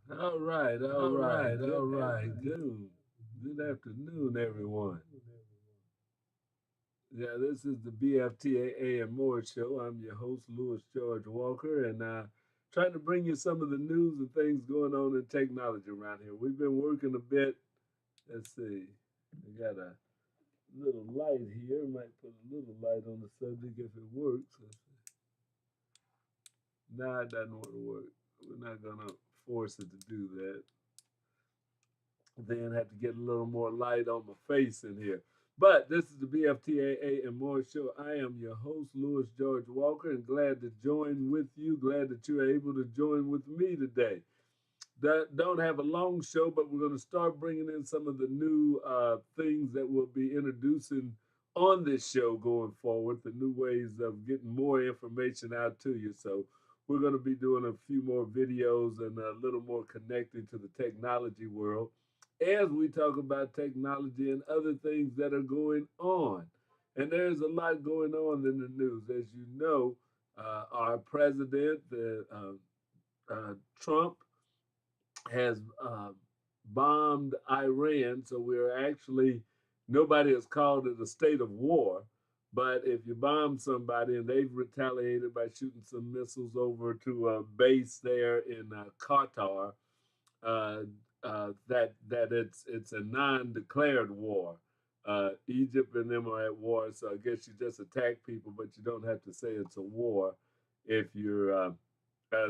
All right. Good afternoon, everyone. Yeah, this is the BFTAA and More show. I'm your host, Louis George Walker, and trying to bring you some of the news and things going on in technology around here. We've been working a bit. Let's see. We got a little light here. Might put a little light on the subject if it works. Nah, it doesn't want to work. We're not gonna force it to do that. Then have to get a little more light on my face in here. But this is the BFTAA and More show. I am your host, Louis George Walker, and glad to join with you. Glad that you're able to join with me today. That don't have a long show, but we're going to start bringing in some of the new things that we'll be introducing on this show going forward, the new ways of getting more information out to you. So we're going to be doing a few more videos and a little more connected to the technology world as we talk about technology and other things that are going on. And there's a lot going on in the news. As you know, our president, Trump, has bombed Iran. So we're actually, nobody has called it a state of war. But if you bomb somebody and they've retaliated by shooting some missiles over to a base there in Qatar, uh, that it's a non-declared war. Egypt and them are at war, so I guess you just attack people, but you don't have to say it's a war if you're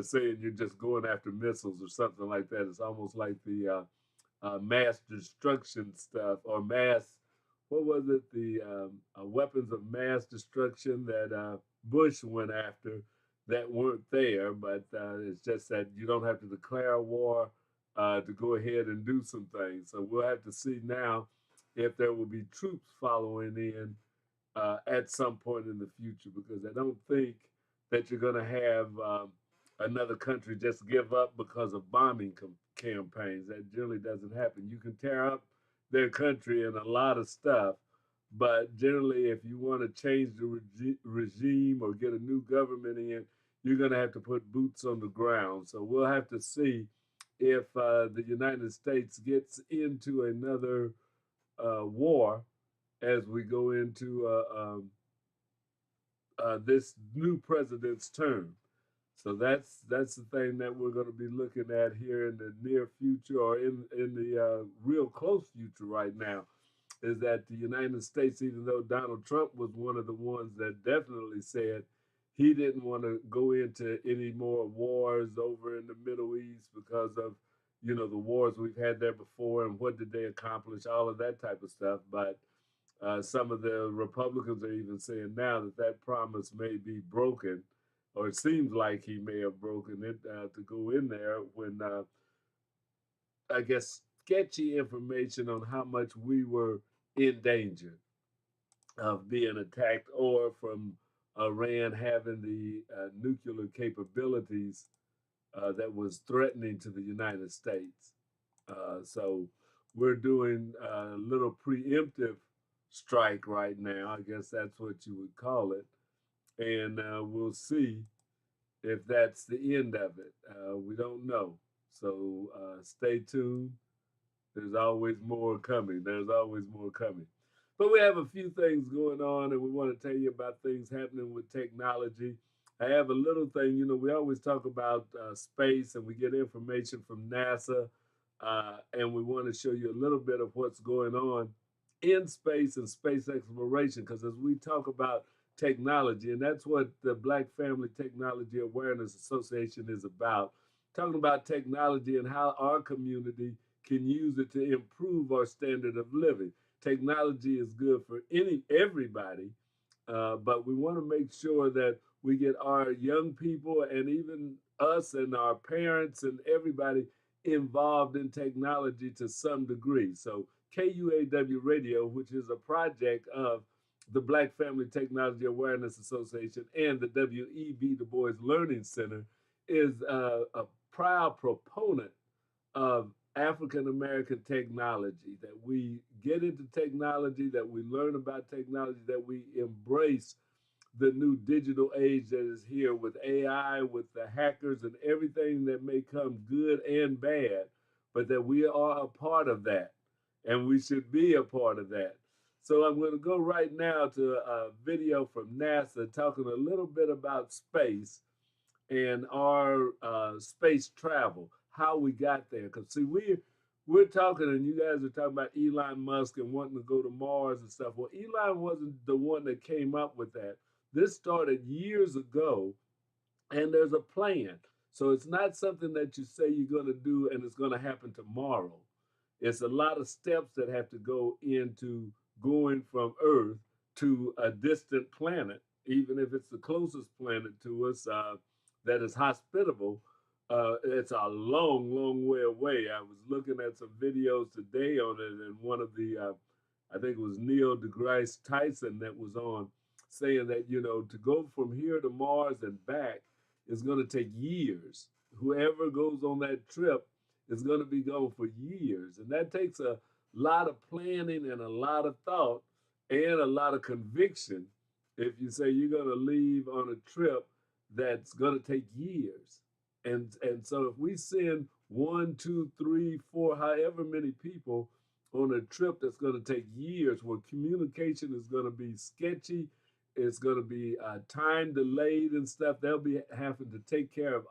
saying you're just going after missiles or something like that. It's almost like the mass destruction stuff or mass, what was it? The weapons of mass destruction that Bush went after that weren't there, but it's just that you don't have to declare a war to go ahead and do some things. So we'll have to see now if there will be troops following in at some point in the future, because I don't think that you're going to have another country just give up because of bombing campaigns. That generally doesn't happen. You can tear up their country and a lot of stuff, but generally, if you want to change the regime or get a new government in, you're going to have to put boots on the ground. So we'll have to see if the United States gets into another war as we go into this new president's term. So that's the thing that we're going to be looking at here in the near future, or in the real close future right now, is that the United States, even though Donald Trump was one of the ones that definitely said he didn't want to go into any more wars over in the Middle East because of, the wars we've had there before and what did they accomplish, all of that type of stuff. But some of the Republicans are even saying now that that promise may be broken, or it seems like he may have broken it to go in there when, I guess, sketchy information on how much we were in danger of being attacked, or from Iran having the nuclear capabilities that was threatening to the United States. So we're doing a little preemptive strike right now. I guess that's what you would call it. And we'll see if that's the end of it. We don't know. So stay tuned. There's always more coming. There's always more coming. But we have a few things going on, and we want to tell you about things happening with technology. I have a little thing, we always talk about space, and we get information from NASA, and we want to show you a little bit of what's going on in space and space exploration, because as we talk about technology, and that's what the Black Family Technology Awareness Association is about, talking about technology and how our community can use it to improve our standard of living. Technology is good for everybody, but we want to make sure that we get our young people and even us and our parents and everybody involved in technology to some degree. So KUAW Radio, which is a project of the Black Family Technology Awareness Association and the W.E.B. Du Bois Learning Center, is a proud proponent of African American technology, that we get into technology, that we learn about technology, that we embrace the new digital age that is here with AI, with the hackers and everything that may come good and bad, but that we are a part of that and we should be a part of that. So I'm going to go right now to a video from NASA talking a little bit about space and our space travel, how we got there. Because see, we're talking, and you guys are talking about Elon Musk and wanting to go to Mars and stuff. Well, Elon wasn't the one that came up with that. This started years ago, and there's a plan. So it's not something that you say you're going to do and it's going to happen tomorrow. It's a lot of steps that have to go into going from Earth to a distant planet, even if it's the closest planet to us that is hospitable. It's a long, long way away. I was looking at some videos today on it, and one of the, I think it was Neil deGrasse Tyson that was on, saying that, you know, to go from here to Mars and back is going to take years. Whoever goes on that trip is going to be gone for years. And that takes a lot of planning and a lot of thought and a lot of conviction if you say you're going to leave on a trip that's going to take years. And so if we send 1, 2, 3, 4, however many people on a trip that's going to take years, where communication is going to be sketchy, it's going to be time delayed and stuff. They'll be having to take care of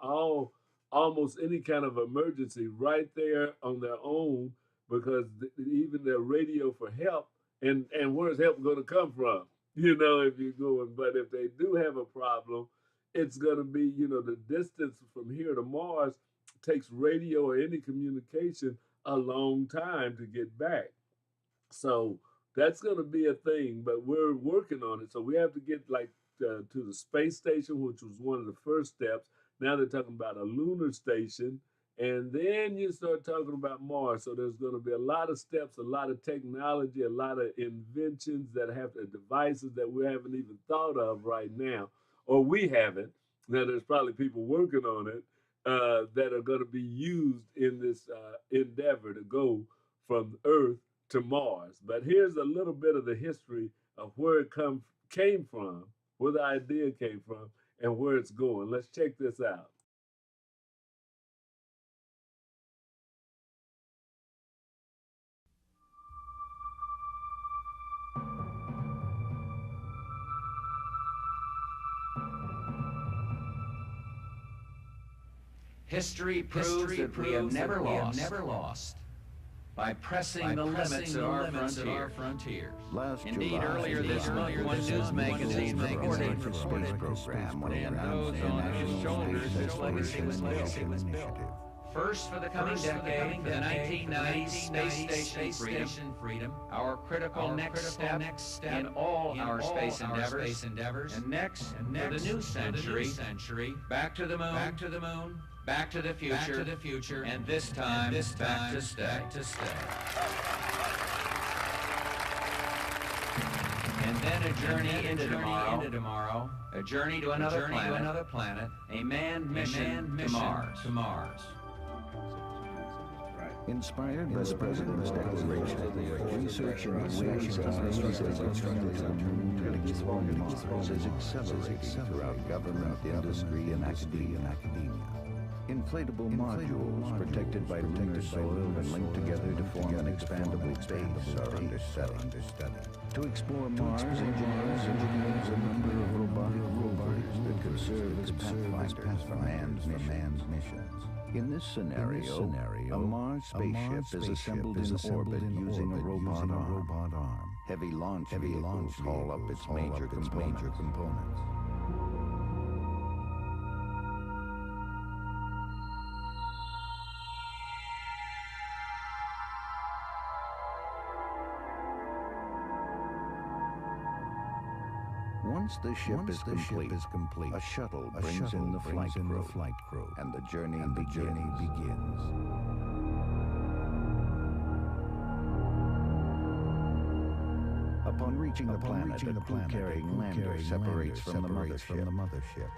almost any kind of emergency right there on their own, because even their radio for help, and where's help going to come from? You know, if you're going, but if they do have a problem, it's going to be, you know, the distance from here to Mars takes radio or any communication a long time to get back. So that's going to be a thing, but we're working on it. So we have to get like to the space station, which was one of the first steps. Now they're talking about a lunar station, and then you start talking about Mars. So there's going to be a lot of steps, a lot of technology, a lot of inventions that have devices that we haven't even thought of right now, or we haven't. Now there's probably people working on it that are going to be used in this endeavor to go from Earth to Mars. But here's a little bit of the history of where it came from, where the idea came from, and where it's going. Let's check this out. History proves that we have never lost by pressing the limits of our frontiers. Indeed, earlier this month, one news magazine reported and those on whose shoulders this legacy was built. First, for the coming decade, the 1990 Space Station Freedom, our critical next step in all our space endeavors, and next, for the new century, back to the moon, back to the future, and this time, back to stay. And then a journey into tomorrow, a journey to another planet, a manned mission to Mars. Inspired by the President's declaration, research in the ways and means of struggling to moon and explore Mars is accelerating throughout government, industry, and academia. Inflatable modules protected by lunar soil and linked together to form an expandable base are under study. To explore Mars, engineers a number of robotic rovers that could serve as pathfinders for manned missions. In this scenario, a Mars spaceship is assembled in orbit using a robot arm. Heavy launch vehicles haul up its major components. Once the ship is complete, a shuttle brings in the flight crew, and the journey begins. Upon reaching the planet, a crew-carrying lander separates from the mothership.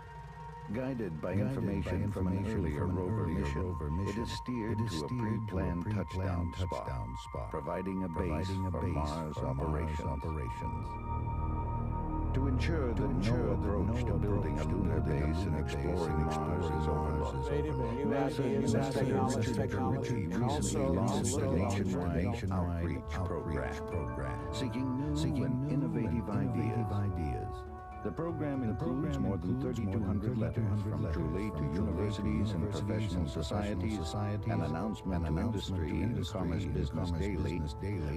Guided by information from an earlier rover mission, it is steered to a pre-planned touchdown spot, providing a base for Mars operations. To ensure that no approach to building a lunar base and exploring Mars is overlooked, NASA Administrator Richard Technology recently launched a nationwide outreach program seeking new and innovative ideas. The program includes more than 3,200 letters from truly to universities and professional societies, an announcement to industry in Commerce Business Daily,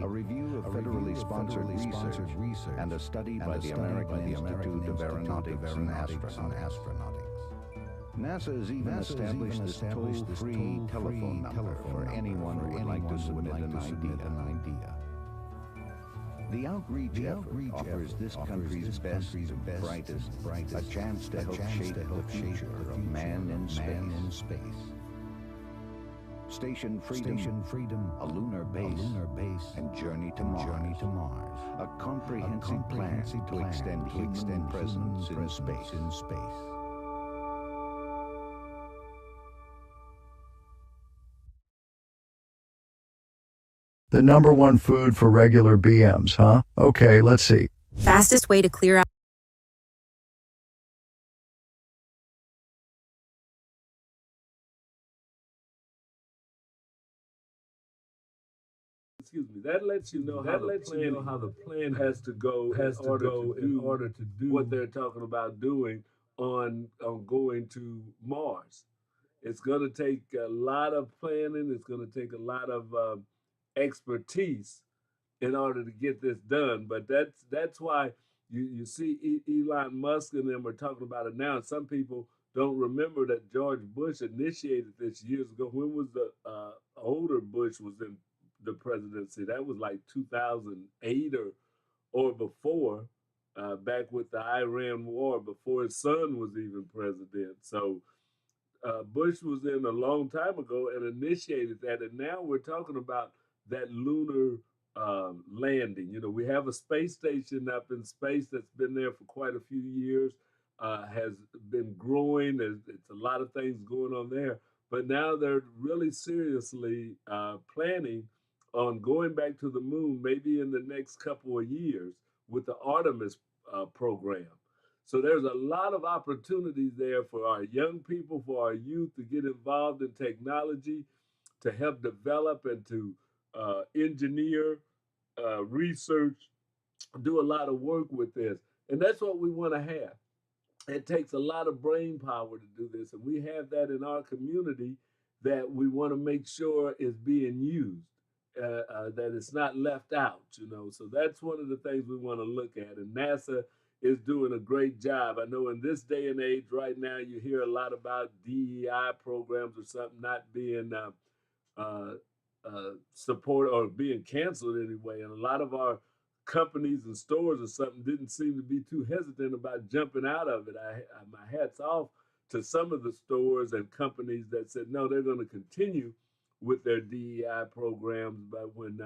a review of federally sponsored research, and a study by the American Institute of Aeronautics and Astronautics. NASA has even established this toll-free telephone number for anyone who would like to submit an idea. The outreach effort offers this country's best and brightest a chance to help shape the future of man in space. Station Freedom, a lunar base, and Journey to Mars, a comprehensive plan to extend human presence in space. The number one food for regular BMs, huh? Okay, let's see. Fastest way to clear out. Excuse me. That lets you know how the plan has to go in order to do what they're talking about doing on going to Mars. It's going to take a lot of planning. It's going to take a lot of expertise in order to get this done. But that's why you see Elon Musk and them are talking about it now. And some people don't remember that George Bush initiated this years ago. When was the older Bush was in the presidency? That was like 2008 or before, back with the Iran war, before his son was even president. So Bush was in a long time ago and initiated that, and now we're talking about that lunar landing. You know, we have a space station up in space that's been there for quite a few years, has been growing. It's a lot of things going on there, but now they're really seriously planning on going back to the moon, maybe in the next couple of years with the Artemis program. So there's a lot of opportunities there for our young people, for our youth to get involved in technology, to help develop and to engineer, research, do a lot of work with this. And that's what we want to have. It takes a lot of brain power to do this. And we have that in our community that we want to make sure is being used, that it's not left out, you know. So that's one of the things we want to look at. And NASA is doing a great job. I know in this day and age right now, you hear a lot about DEI programs or something not being uh, support or being canceled anyway. And a lot of our companies and stores or something didn't seem to be too hesitant about jumping out of it. My hat's off to some of the stores and companies that said no, they're going to continue with their DEI programs. But when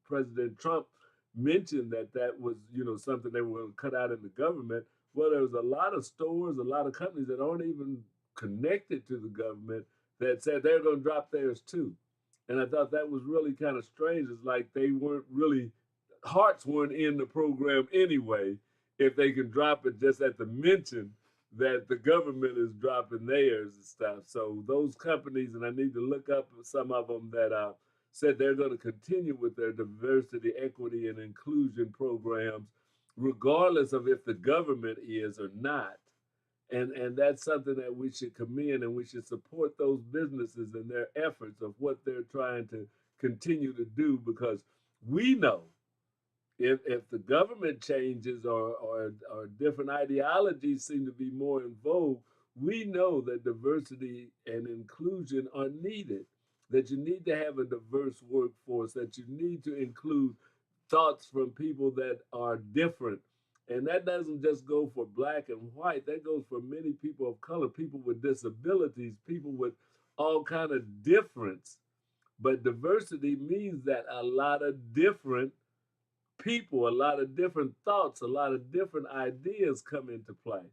President Trump mentioned that that was, you know, something they were going to cut out in the government, well, there was a lot of stores, a lot of companies that aren't even connected to the government that said they're going to drop theirs too. And I thought that was really kind of strange. It's like they weren't really, hearts weren't in the program anyway, if they can drop it just at the mention that the government is dropping theirs and stuff. So those companies, and I need to look up some of them that said they're going to continue with their diversity, equity, and inclusion programs, regardless of if the government is or not. And that's something that we should commend, and we should support those businesses and their efforts of what they're trying to continue to do, because we know if the government changes or different ideologies seem to be more in vogue, we know that diversity and inclusion are needed, that you need to have a diverse workforce, that you need to include thoughts from people that are different. And that doesn't just go for black and white, that goes for many people of color, people with disabilities, people with all kind of difference. But diversity means that a lot of different people, a lot of different thoughts, a lot of different ideas come into play.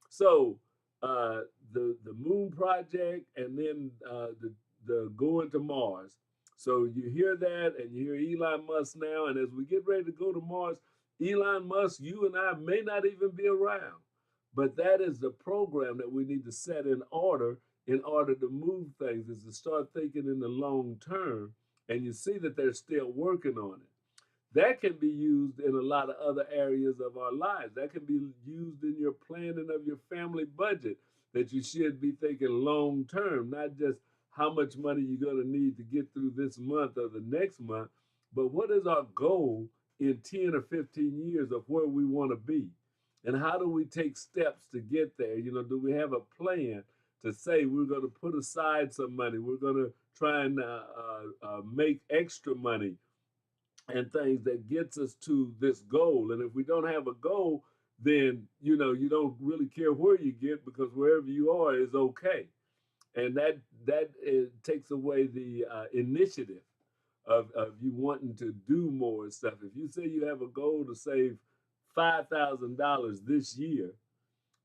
So the Moon Project, and then the going to Mars. So you hear that, and you hear Elon Musk now, and as we get ready to go to Mars, Elon Musk, you and I may not even be around, but that is the program that we need to set in order to move things, is to start thinking in the long term. And you see that they're still working on it. That can be used in a lot of other areas of our lives. That can be used in your planning of your family budget, that you should be thinking long term, not just how much money you're going to need to get through this month or the next month, but what is our goal in 10 or 15 years of where we want to be? And how do we take steps to get there? Do we have a plan to say we're going to put aside some money? We're going to try and make extra money and things that gets us to this goal. And if we don't have a goal, then you don't really care where you get, because wherever you are is okay. And that takes away the initiative of you wanting to do more and stuff. If you say you have a goal to save $5,000 this year,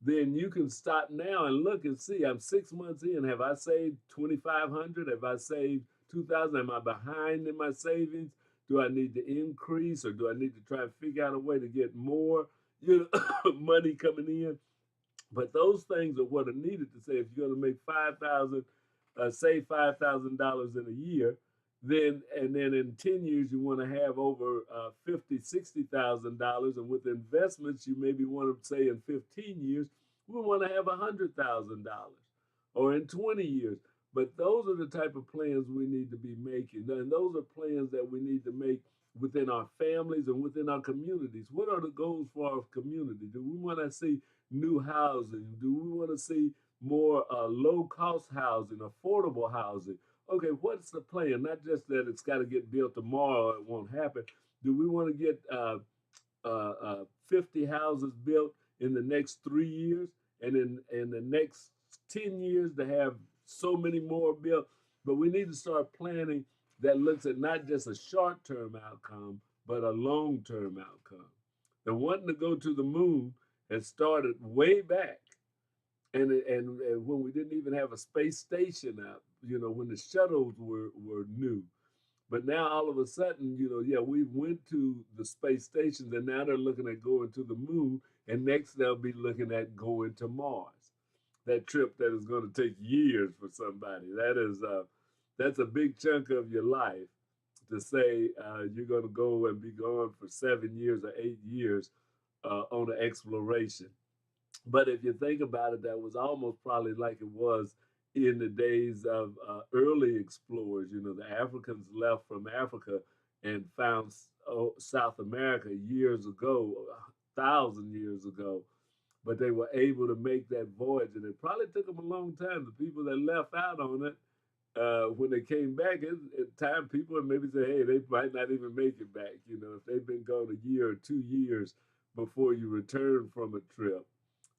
then you can stop now and look and see, I'm 6 months in. Have I saved 2,500? Have I saved 2,000? Am I behind in my savings? Do I need to increase, or do I need to try and figure out a way to get more money coming in? But those things are what are needed to say, if you're going to make 5,000, save $5,000 in a year, then in 10 years you want to have over $50,000, $60,000, and with investments you maybe want to say in 15 years we want to have $100,000, or in 20 years. But those are the type of plans we need to be making, and those are plans that we need to make within our families and within our communities. What are the goals for our community? Do we want to see new housing? Do we want to see more low-cost housing, affordable housing? Okay, what's the plan? Not just that it's got to get built tomorrow, it won't happen. Do we want to get 50 houses built in the next 3 years, and in the next 10 years to have so many more built? But we need to start planning that looks at not just a short-term outcome, but a long-term outcome. The wanting to go to the moon has started way back, and when we didn't even have a space station out, when the shuttles were new. But now all of a sudden, we went to the space stations, and now they're looking at going to the moon, and next they'll be looking at going to Mars. That trip that is going to take years for somebody. That's a big chunk of your life, to say you're going to go and be gone for 7 years or 8 years on an exploration. But if you think about it, that was almost probably like it was in the days of early explorers. The Africans left from Africa and found South America years ago, 1,000 years ago. But they were able to make that voyage, and it probably took them a long time. The people that left out on it, when they came back, at time people would maybe say, hey, they might not even make it back. If they've been gone a year or 2 years before you return from a trip,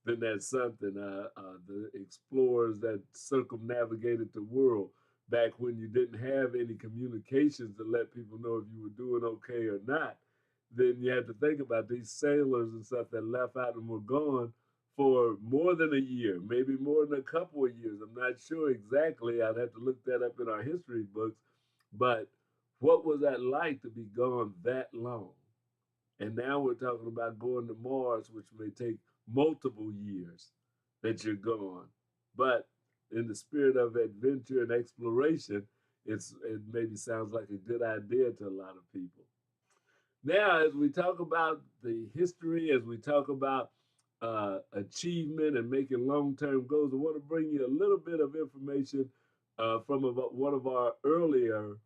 then that's something. The explorers that circumnavigated the world back when you didn't have any communications to let people know if you were doing okay or not, then you have to think about these sailors and stuff that left out and were gone for more than a year, maybe more than a couple of years. I'm not sure exactly. I'd have to look that up in our history books. But what was that like to be gone that long? And now we're talking about going to Mars, which may take multiple years that you're gone. But in the spirit of adventure and exploration, it maybe sounds like a good idea to a lot of people. Now, as we talk about the history, as we talk about achievement and making long-term goals, I want to bring you a little bit of information from one of our earlier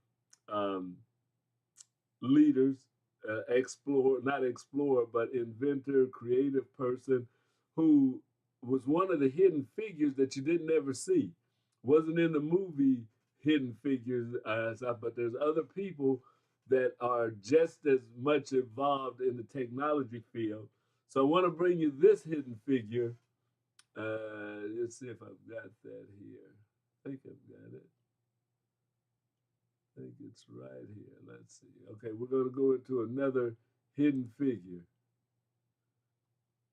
leaders, not explorer, but inventor, creative person, who was one of the hidden figures that you didn't ever see. Wasn't in the movie Hidden Figures, but there's other people that are just as much involved in the technology field. So I want to bring you this hidden figure. Let's see if I've got that here. I think I've got it. I think it's right here. Let's see. Okay, we're going to go into another hidden figure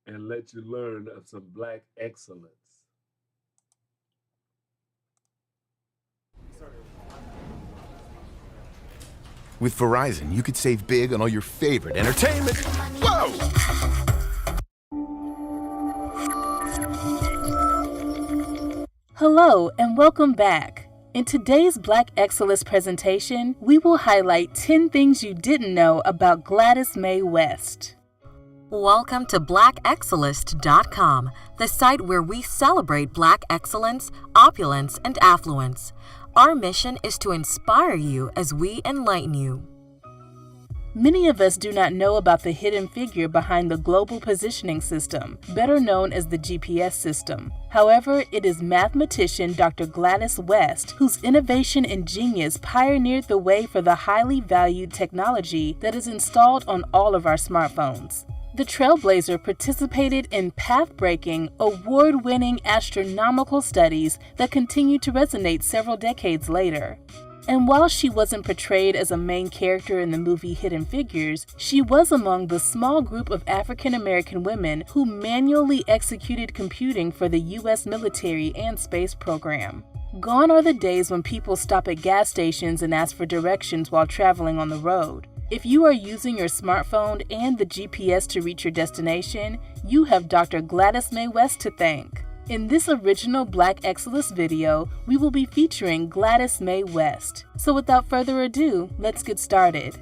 and let you learn of some Black excellence. With Verizon, you could save big on all your favorite entertainment. Whoa! Hello and welcome back. In today's Black Excellence presentation, we will highlight 10 things you didn't know about Gladys Mae West. Welcome to blackexcellist.com, the site where we celebrate Black excellence, opulence, and affluence. Our mission is to inspire you as we enlighten you. Many of us do not know about the hidden figure behind the Global Positioning System, better known as the GPS system. However, it is mathematician Dr. Gladys West whose innovation and genius pioneered the way for the highly valued technology that is installed on all of our smartphones. The trailblazer participated in path-breaking, award-winning astronomical studies that continue to resonate several decades later. And while she wasn't portrayed as a main character in the movie Hidden Figures, she was among the small group of African American women who manually executed computing for the U.S. military and space program. Gone are the days when people stop at gas stations and ask for directions while traveling on the road. If you are using your smartphone and the GPS to reach your destination, you have Dr. Gladys Mae West to thank. In this original Black Excellence video, we will be featuring Gladys Mae West. So without further ado, let's get started.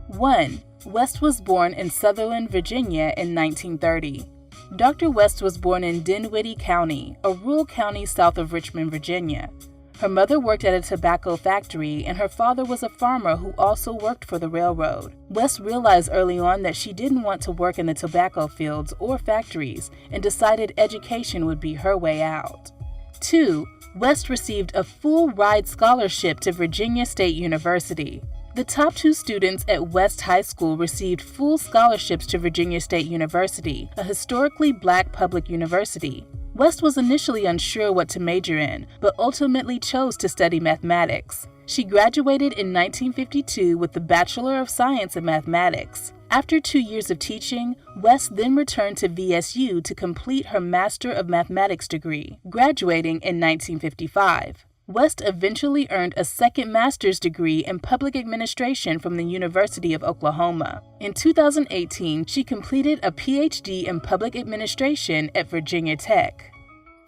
1. West was born in Sutherland, Virginia in 1930. Dr. West was born in Dinwiddie County, a rural county south of Richmond, Virginia. Her mother worked at a tobacco factory, and her father was a farmer who also worked for the railroad. West realized early on that she didn't want to work in the tobacco fields or factories and decided education would be her way out. 2. West received a full-ride scholarship to Virginia State University. The top 2 students at West High School received full scholarships to Virginia State University, a historically Black public university. West was initially unsure what to major in, but ultimately chose to study mathematics. She graduated in 1952 with the Bachelor of Science in Mathematics. After 2 years of teaching, West then returned to VSU to complete her Master of Mathematics degree, graduating in 1955. West eventually earned a second master's degree in public administration from the University of Oklahoma. In 2018, she completed a PhD in public administration at Virginia Tech.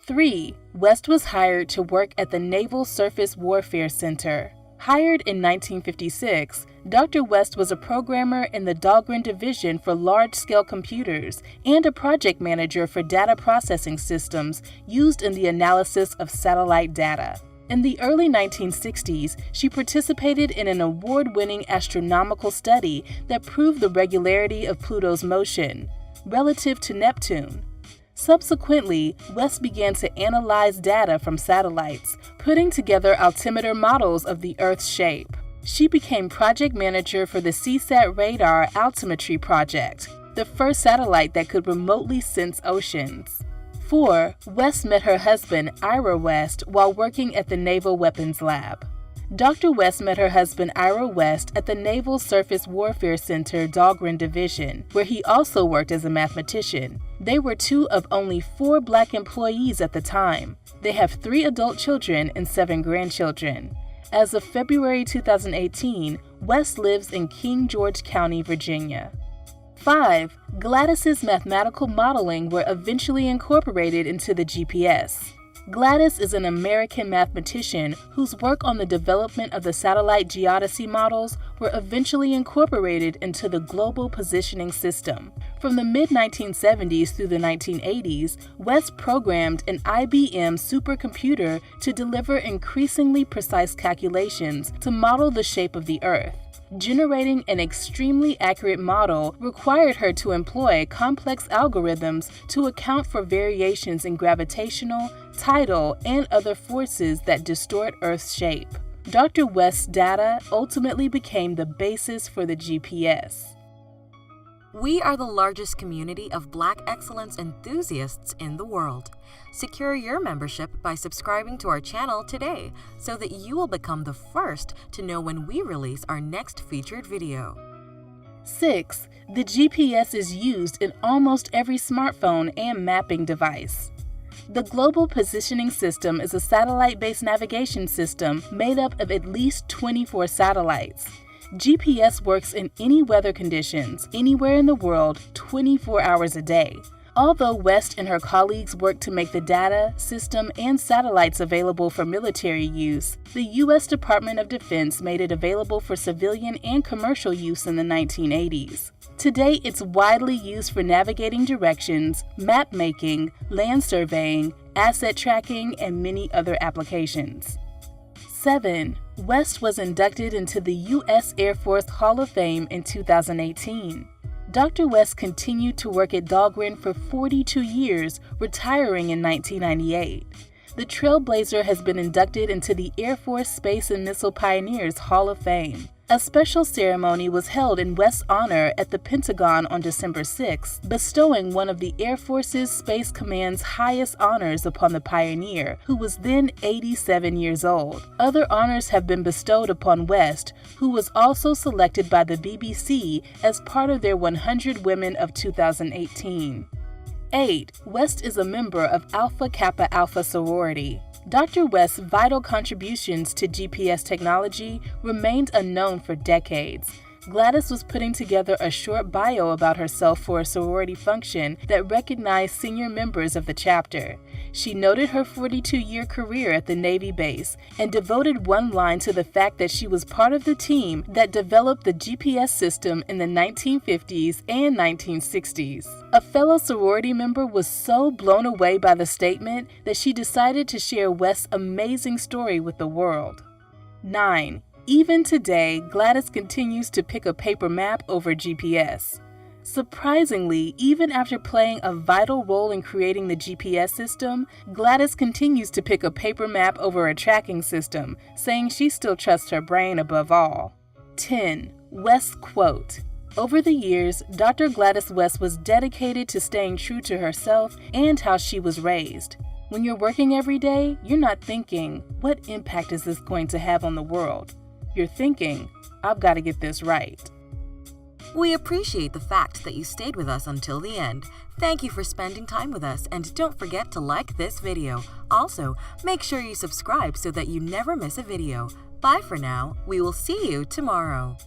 3. West was hired to work at the Naval Surface Warfare Center. Hired in 1956, Dr. West was a programmer in the Dahlgren Division for large-scale computers and a project manager for data processing systems used in the analysis of satellite data. In the early 1960s, she participated in an award-winning astronomical study that proved the regularity of Pluto's motion relative to Neptune. Subsequently, West began to analyze data from satellites, putting together altimeter models of the Earth's shape. She became project manager for the CSAT Radar Altimetry Project, the first satellite that could remotely sense oceans. 4. West met her husband, Ira West, while working at the Naval Weapons Lab. Dr. West met her husband, Ira West, at the Naval Surface Warfare Center Dahlgren Division, where he also worked as a mathematician. They were 2 of only 4 Black employees at the time. They have 3 adult children and 7 grandchildren. As of February 2018, West lives in King George County, Virginia. 5. Gladys's mathematical modeling were eventually incorporated into the GPS. Gladys is an American mathematician whose work on the development of the satellite geodesy models were eventually incorporated into the Global Positioning System. From the mid-1970s through the 1980s, West programmed an IBM supercomputer to deliver increasingly precise calculations to model the shape of the Earth. Generating an extremely accurate model required her to employ complex algorithms to account for variations in gravitational, tidal, and other forces that distort Earth's shape. Dr. West's data ultimately became the basis for the GPS. We are the largest community of Black excellence enthusiasts in the world. Secure your membership by subscribing to our channel today so that you will become the first to know when we release our next featured video. 6. The GPS is used in almost every smartphone and mapping device. The Global Positioning System is a satellite-based navigation system made up of at least 24 satellites. GPS works in any weather conditions, anywhere in the world, 24 hours a day. Although West and her colleagues worked to make the data, system, and satellites available for military use, the U.S. Department of Defense made it available for civilian and commercial use in the 1980s. Today, it's widely used for navigating directions, map making, land surveying, asset tracking, and many other applications. 7. West was inducted into the U.S. Air Force Hall of Fame in 2018. Dr. West continued to work at Dahlgren for 42 years, retiring in 1998. The Trailblazer has been inducted into the Air Force Space and Missile Pioneers Hall of Fame. A special ceremony was held in West's honor at the Pentagon on December 6, bestowing one of the Air Force's Space Command's highest honors upon the pioneer, who was then 87 years old. Other honors have been bestowed upon West, who was also selected by the BBC as part of their 100 Women of 2018. 8. West is a member of Alpha Kappa Alpha sorority. Dr. West's vital contributions to GPS technology remained unknown for decades. Gladys was putting together a short bio about herself for a sorority function that recognized senior members of the chapter. She noted her 42-year career at the Navy base and devoted one line to the fact that she was part of the team that developed the GPS system in the 1950s and 1960s. A fellow sorority member was so blown away by the statement that she decided to share West's amazing story with the world. 9. Even today, Gladys continues to pick a paper map over GPS. Surprisingly, even after playing a vital role in creating the GPS system, Gladys continues to pick a paper map over a tracking system, saying she still trusts her brain above all. 10. West's quote. Over the years, Dr. Gladys West was dedicated to staying true to herself and how she was raised. When you're working every day, you're not thinking, what impact is this going to have on the world? You're thinking, I've got to get this right. We appreciate the fact that you stayed with us until the end. Thank you for spending time with us, and don't forget to like this video. Also, make sure you subscribe so that you never miss a video. Bye for now. We will see you tomorrow.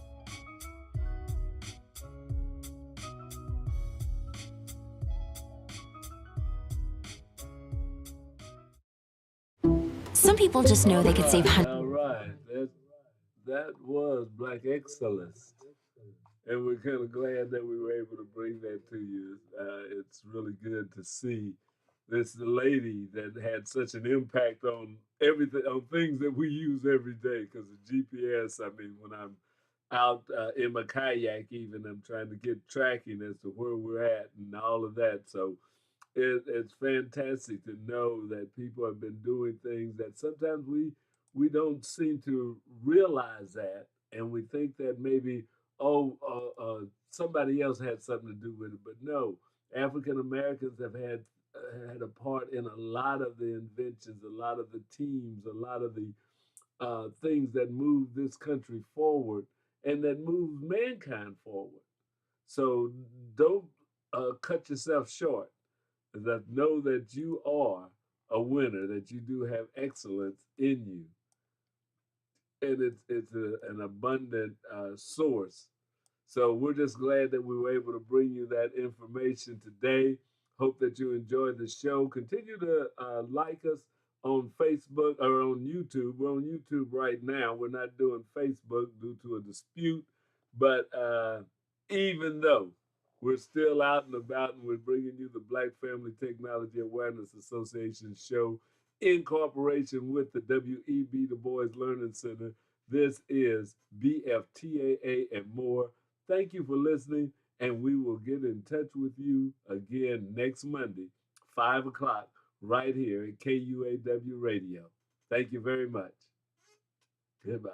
Some people just know they could save hundreds. All right, that was Black Excellence, and we're kind of glad that we were able to bring that to you. It's really good to see this lady that had such an impact on everything, on things that we use every day. Because the GPS, I mean, when I'm out in my kayak, even I'm trying to get tracking as to where we're at and all of that. So it's fantastic to know that people have been doing things that sometimes we don't seem to realize that, and we think that maybe somebody else had something to do with it, but no, African Americans have had a part in a lot of the inventions, a lot of the teams, a lot of the things that move this country forward and that moves mankind forward. So don't cut yourself short. That know that you are a winner, that you do have excellence in you, and it's an abundant source. So we're just glad that we were able to bring you that information today. Hope that you enjoyed the show. Continue to like us on Facebook or on YouTube. We're on YouTube right now. We're not doing Facebook due to a dispute, but even though we're still out and about, and we're bringing you the Black Family Technology Awareness Association show in cooperation with the W.E.B. Du Bois Learning Center. This is BFTAA and more. Thank you for listening, and we will get in touch with you again next Monday, 5 o'clock, right here at KUAW Radio. Thank you very much. Goodbye.